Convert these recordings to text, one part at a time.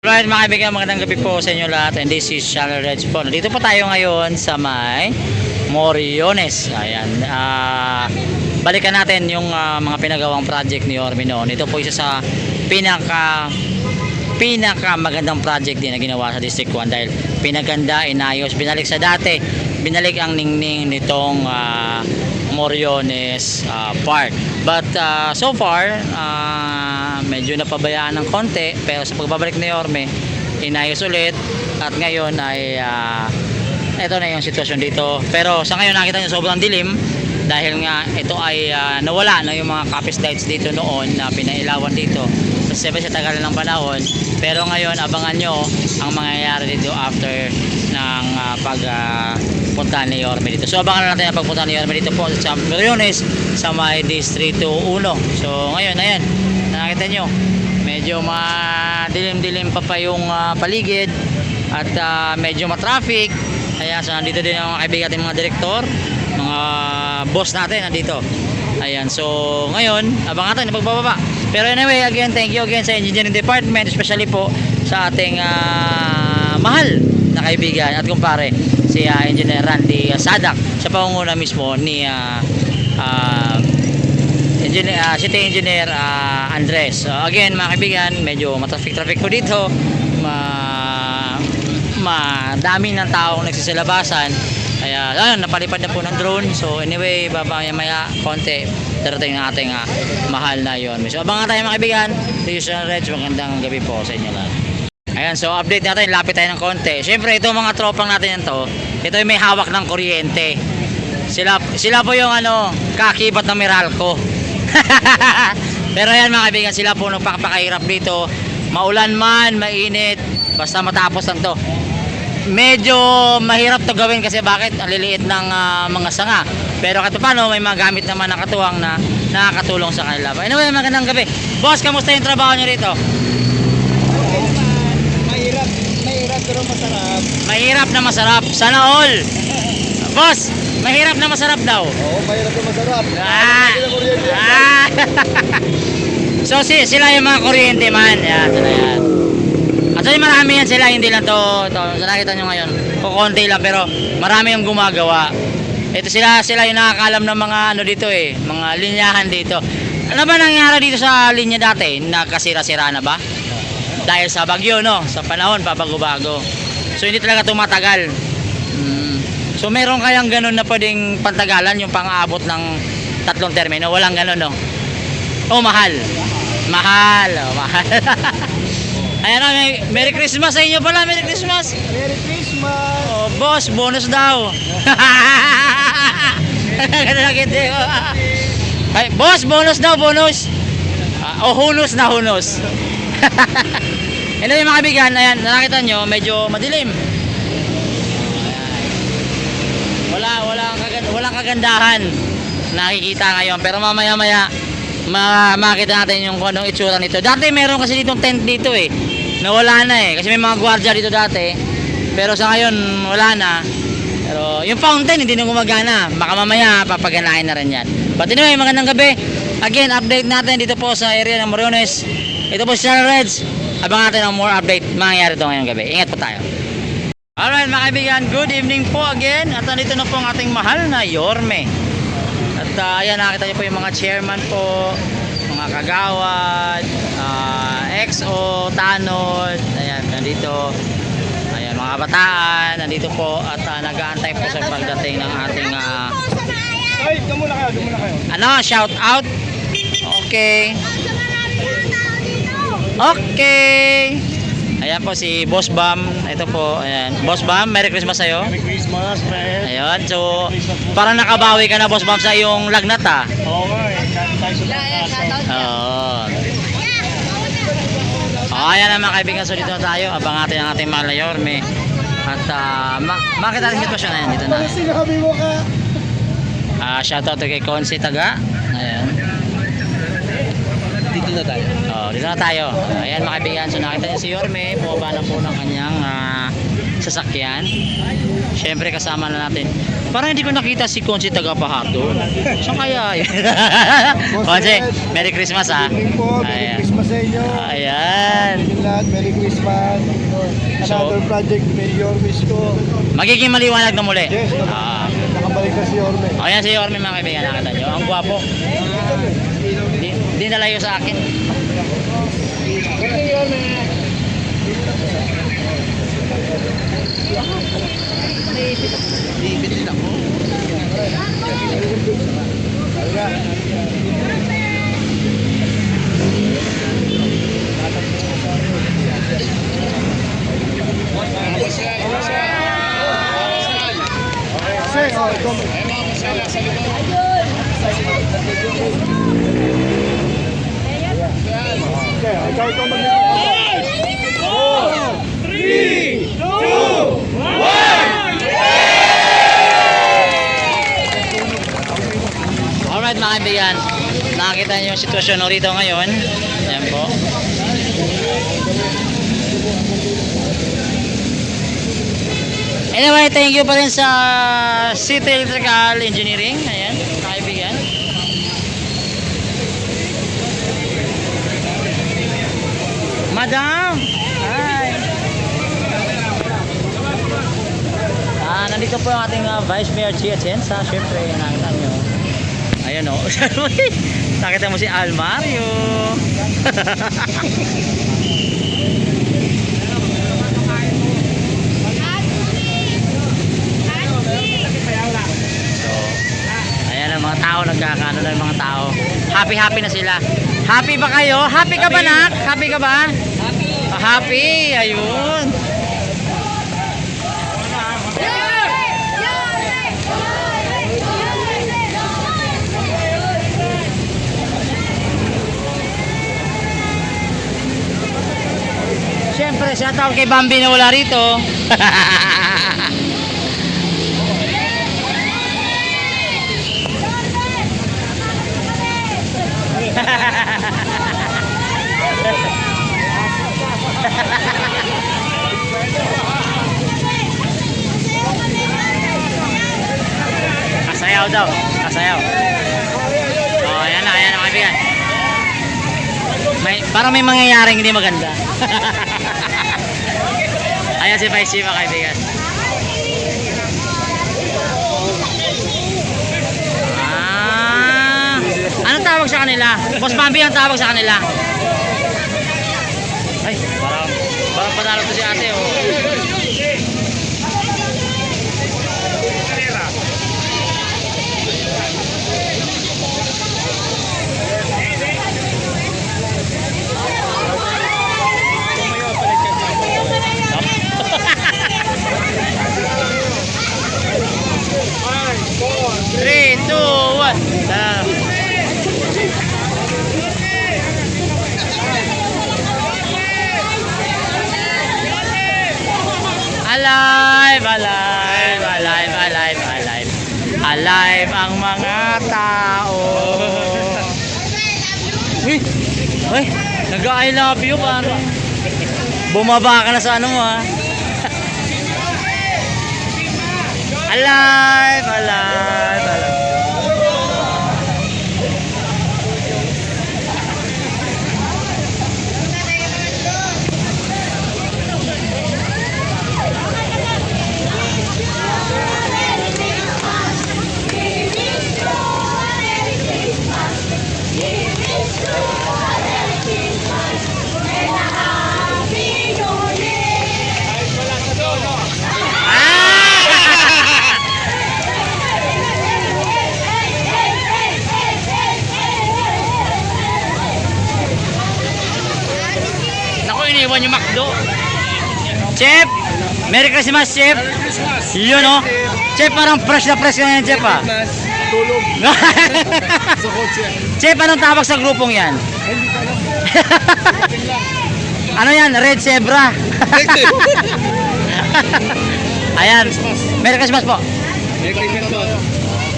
Alright mga kaibigan, magandang gabi po sa inyo lahat, and this is Channel Reds po. Nandito po tayo ngayon sa may Moriones. Ayan, balikan natin yung mga pinagawang project ni Yorme noon. Ito po isa sa pinaka magandang project din na ginawa sa District 1 dahil pinaganda, inayos, binalik sa dati, binalik ang ningning nitong Moriones Park. But so far medyo napabayaan ng konti, pero sa pagbabalik ni Yorme inayos ulit at ngayon ay ito na yung sitwasyon dito. Pero sa ngayon nakita nyo sobrang dilim dahil nga ito ay nawala na yung mga kapis lights dito noon na pinailawan dito kasi sa tagal ng panahon. Pero ngayon abangan nyo ang mangyayari dito after ng pagpunta ni Yorme dito. So abangan natin ang pagpunta ni Yorme dito po sa Moriones sa may Distrito 1. So ngayon ayan, nakita nyo medyo madilim-dilim pa yung paligid at medyo matraffic. Ayan, so nandito din ang mga kaibigan ating mga direktor, mga boss natin nandito. Ayan, so ngayon abangan natin pagbababa. Pero anyway, again, thank you again sa engineering department, especially po sa ating mahal na kaibigan at kumpare si Engineer Randy Sadak sa pangunguna mismo ni City Engineer Andres. So again mga kaibigan, medyo matraffic po dito, madami ng taong nagsisilabasan, kaya ayun, napalipad na po ng drone. So anyway, maya konti darating ng ating mahal na Yorme. So abangan tayo mga kaibigan. Division Reds, magandang gabi po sa inyo lahat. Ayan, so update natin, lapit tayo ng konti. Siyempre ito mga tropang natin to, ito ay may hawak ng kuryente. Sila po yung kakibat ng Meralco. Pero ayan mga kaibigan, sila po nagpapakahirap dito, maulan man, mainit, basta matapos lang to. Medyo mahirap to gawin kasi bakit? Ang liliit ng mga sanga. Pero kahit paano may mga gamit naman na katuwang na nakakatulong sa kanila. Anyway, magandang gabi. Boss, kamusta yung trabaho nyo rito? Mahirap pero masarap. Mahirap na masarap. Sana all. Boss, mahirap na masarap daw. Oo, mahirap na masarap. So sila yung mga kuryente man. Yan, sila yan. Actually marami yan sila, hindi lang to. So nakita nyo ngayon, kukunti lang pero marami yung gumagawa. Ito sila yung nakakalam ng mga dito mga linyahan dito. Ano ba nangyari dito sa linya dati? Nakasira-sira na ba? Dahil sa bagyo, no? Sa panahon, pabago-bago. So hindi talaga tumatagal. So meron kayang ganun na pwedeng pantagalan, yung pang-aabot ng 3 termino? Walang ganun, no? Oh, mahal. Mahal. Ayan, Merry Christmas sa inyo pala. Merry Christmas. Merry Christmas. Oh, boss, bonus daw. Ay, boss, bonus daw, bonus. Hunos na hunos. Anyway mga kaibigan, ayan, nakita nyo, medyo madilim. Walang kagandahan nakikita ngayon, pero mamaya makita natin yung kung anong itsura nito. Dati meron kasi ditong tent dito nawala na kasi may mga gwardiya dito dati, pero sa ngayon wala na. Pero yung fountain hindi na gumagana, baka mamaya papaganahin na rin yan. But anyway, magandang gabi. Again, update natin dito po sa area ng Moriones. Ito po si Channel Reds. Abangan natin ang more update mangyayari ito ngayong gabi. Ingat po tayo. Alright mga kaibigan, good evening po again. At nandito na po ang ating mahal na Yorme. At ayan, nakita niyo po yung mga chairman po, mga kagawad, XO, tanod. Ayan, nandito. Ayan, mga kabataan, nandito po. At nag-aantay po sa pagdating ng ating Ay, doon muna kayo. Shout out. Okay. Okay. Ayan po si Boss Bam. Ito po, ayan. Boss Bam, Merry Christmas sa'yo. Merry Christmas, friend. Ayan, so parang nakabawi ka na Boss Bam sa iyong lagnat Oo nga tayo sa Oo. Ayan na mga kaibigan, so dito na tayo. Abang natin ang ating mahal na Yorme. At makita rin sitwasyon na yan. Dito na. Sinabi mo ka. Shoutout kay Consi Taga. Ayan. Dito na tayo. Dito na tayo. Ayan mga kaibigan, so nakita niyo si Yorme, bumaba na po ng kanyang sasakyan. Siyempre kasama na natin. Parang hindi ko nakita si Consi Tagapahardo. Saan kaya yun? Consi, Merry Christmas ah. Good evening po. Merry Ayan. Christmas sa inyo. Ayan. Good lahat. Merry Christmas. Another project, Mayor Wish ko. Magiging maliwanag na muli. Yes, Ah. nakabalik na si Orme. Ayan si Yorme mga kaibigan, nakita nyo. Ang gwapo. Di nalayo sa akin. Sir, ito. Okay, ikaw mag-ikaw. Alright mga kaibigan, nakakita niyo yung sitwasyon no, rito ngayon. Ayan po. Anyway, thank you pa rin sa City Electrical Engineering. Ayan, mga kaibigan. Madam! Hi! Nandito po yung ating Vice Mayor Chia Atienza. Siyempre, nakita nyo. Ayan o. Nakita mo si Almario. So, ayan ang mga tao, nagkakano na yung mga tao. Happy na sila. Happy ba kayo? Happy ka ba, nak? Happy ka ba? Happy. Happy, ayun. Siyempre, shout out kay Bambi na wala rito. Kasayaw daw, kasayaw. Oh, ayan na mga kaibigan. Parang may mangyayaring hindi maganda. Ayan si Vice Chief mga kaibigan. Anong tawag sa kanila? Boss Bambi ang tawag sa kanila. Ay, parang panalo to si ate oh. Three, two, one. Alive, alive, alive, alive, alive. Alive ang mga tao. Uy, uy, nag-I love you pare. Bumaba ka na sa ano mo ha. Alive, alive, alive. Iniwan yung McDo. Chef, Merry Christmas, Chef. Merry Christmas. Yun, no? Chef, parang fresh na fresh ka ngayon, Chef, ah. Tulog. Sa kotse. Chef, anong tawag sa grupong yan? Hindi ko alam. Ano yan? Red Zebra. Ayan. Merry Christmas po. Merry Christmas po.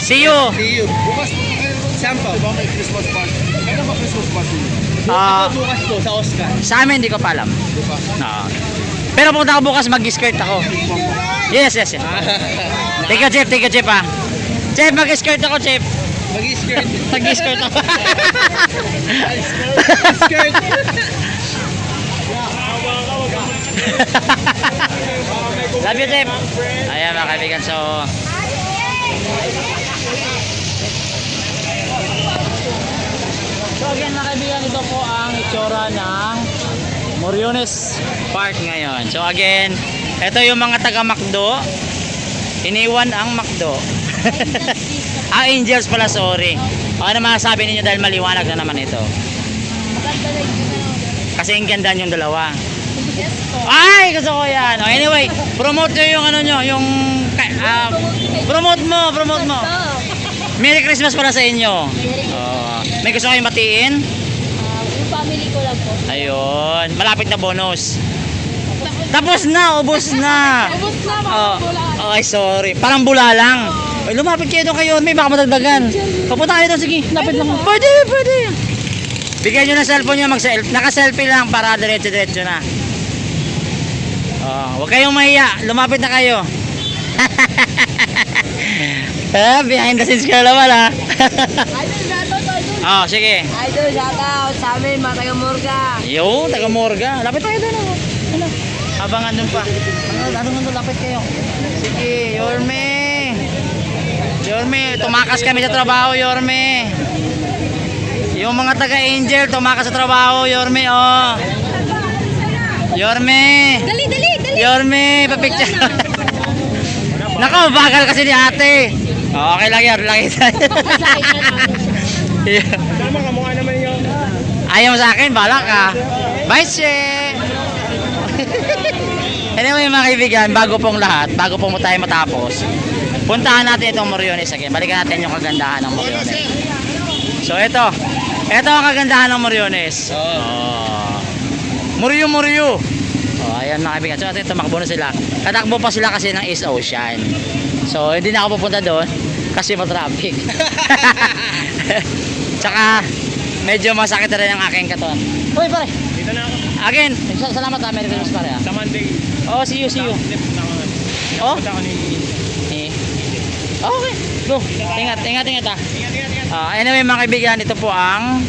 See you. See you. Bukas po. Saan po? Diba may Christmas party? Kailan ba Christmas party? Ah, Bukas po sa Oscar. sa amin, hindi ko pa alam. Bukas. No. Pero punta ako bukas, mag-skirt ako. Yes. Teka, Chef, ah. Chef, mag-skirt ako, Chef. Mag-skirt. Mag-skirt ako. Skirt. Love you, Chef. Ayan, mga kaibigan. So again, mga kaibigan, ito po ang itsura ng Moriones Park ngayon. So again, ito yung mga taga-McDo. Iniwan ang McDo. Angels pala, sorry. Ano masasabi ninyo dahil maliwanag na naman ito? Kasi ang ganda yung dalawa. Ay, gusto ko yan. Oh, anyway, promote nyo yung ano nyo, yung promote mo. Merry Christmas pala sa inyo. May gusto kayong matiin? Yung family ko lang po. Ayun, malapit na bonus. Tapos na, ubos na. Ubus na, Ay, sorry. Parang bula lang. Ay, lumapit kayo doon kayo. May baka madagdagan. Papunta kayo doon, sige. Lapit lang. Pwede. Bigyan nyo ng cellphone nyo, naka-selfie lang para diretso-diretso na. Huwag kayong mahiya. Lumapit na kayo. Behind the scenes ka naman, ha. Sige. Idol, shoutout sa amin, mga taga-Morga. Yo, taga Morga. Lapit tayo doon. Ano? Habang andun pa. Ano, lapit kayo. Sige, Yorme, tumakas kami sa trabaho, Yorme. Yung mga taga-Angel, tumakas sa trabaho, Yorme, oh. Yorme. Dali. Yorme, papicture. Nako, bagal kasi ni ate. Okay lang yan, laki tayo. Tama ka, mukha naman yun. Ayaw mo sa akin, bala ka. Bye, she. Anyway, mga kaibigan, bago pong tayo matapos, puntahan natin itong Moriones again. Balikan natin yung kagandahan ng Moriones. So, ito ang kagandahan ng Moriones. Muryo. Ayan, mga kaibigan. So, ito, tumakbo na sila. Tatakbo pa sila kasi ng East Ocean. So, hindi na ako pupunta doon kasi matraffic. Tsaka, medyo masakit na rin ang aking katawan. Uy, pare. Dito na ako. Again, salamat ha, Merry Christmas pare ha. Sa Monday. See you. Oh? Punta ako ni... Okay, go. Ingat ha. Ingat. Anyway, mga kaibigan, ito po ang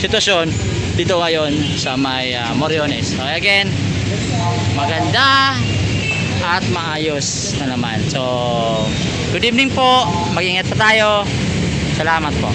sitwasyon dito ngayon sa may Moriones. So again, maganda at maayos na naman. So, good evening po. Mag-ingat pa tayo. Salamat po.